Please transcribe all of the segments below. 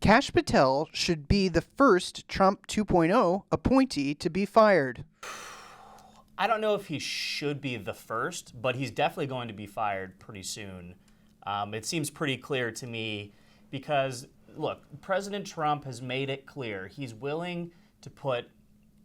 Kash Patel should be the first Trump 2.0 appointee to be fired. I don't know if he should be the first, but he's definitely going to be fired pretty soon. It seems pretty clear to me because, look, President Trump has made it clear he's willing to put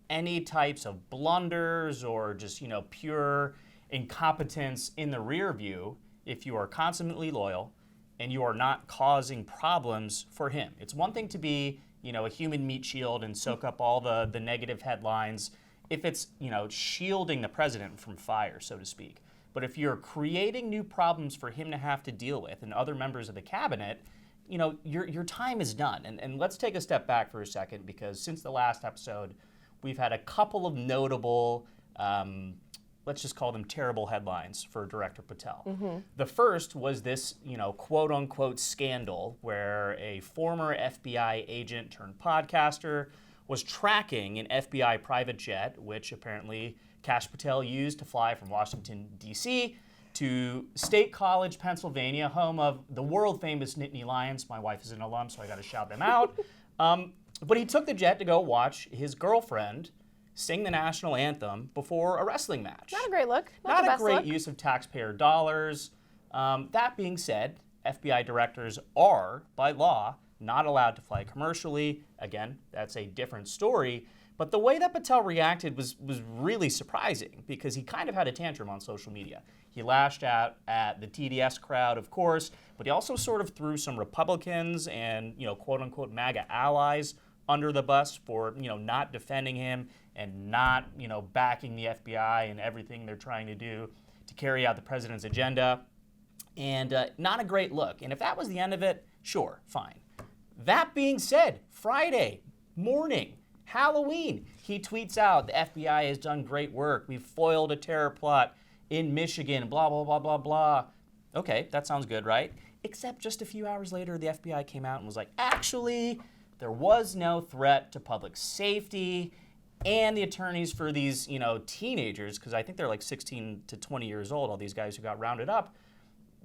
any types of blunders or just, pure incompetence in the rear view if you are consummately loyal and you are not causing problems for him. It's one thing to be, a human meat shield and soak up all the negative headlines if it's, shielding the president from fire, so to speak. But if you're creating new problems for him to have to deal with and other members of the cabinet, your time is done. And let's take a step back for a second, because since the last episode, we've had a couple of notable, let's just call them terrible headlines for Director Patel. Mm-hmm. The first was this, quote unquote scandal where a former FBI agent turned podcaster was tracking an FBI private jet, which apparently Kash Patel used to fly from Washington, D.C. to State College, Pennsylvania, home of the world-famous Nittany Lions. My wife is an alum, so I got to shout them out. But he took the jet to go watch his girlfriend sing the national anthem before a wrestling match. Not a great look. Not a great look. use of taxpayer dollars. That being said, FBI directors are, by law, not allowed to fly commercially. Again, that's a different story. But the way that Patel reacted was really surprising, because he kind of had a tantrum on social media. He lashed out at the TDS crowd, of course, but he also sort of threw some Republicans and, quote-unquote MAGA allies under the bus for, not defending him and not, backing the FBI and everything they're trying to do to carry out the president's agenda. And not a great look. And if that was the end of it, sure, fine. That being said, Friday morning, Halloween, he tweets out, the FBI has done great work. We've foiled a terror plot in Michigan, blah, blah, blah, blah, blah. Okay, that sounds good, right? Except just a few hours later, the FBI came out and was like, actually, there was no threat to public safety. And the attorneys for these, teenagers, because I think they're like 16 to 20 years old, all these guys who got rounded up,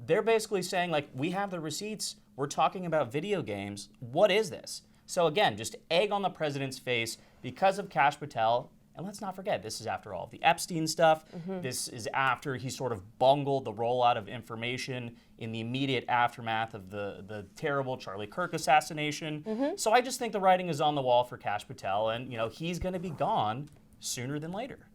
they're basically saying, like, we have the receipts. We're talking about video games. What is this? So again, just egg on the president's face because of Kash Patel. And let's not forget, this is after all of the Epstein stuff. Mm-hmm. This is after he sort of bungled the rollout of information in the immediate aftermath of the terrible Charlie Kirk assassination. Mm-hmm. So I just think the writing is on the wall for Kash Patel, and he's going to be gone sooner than later.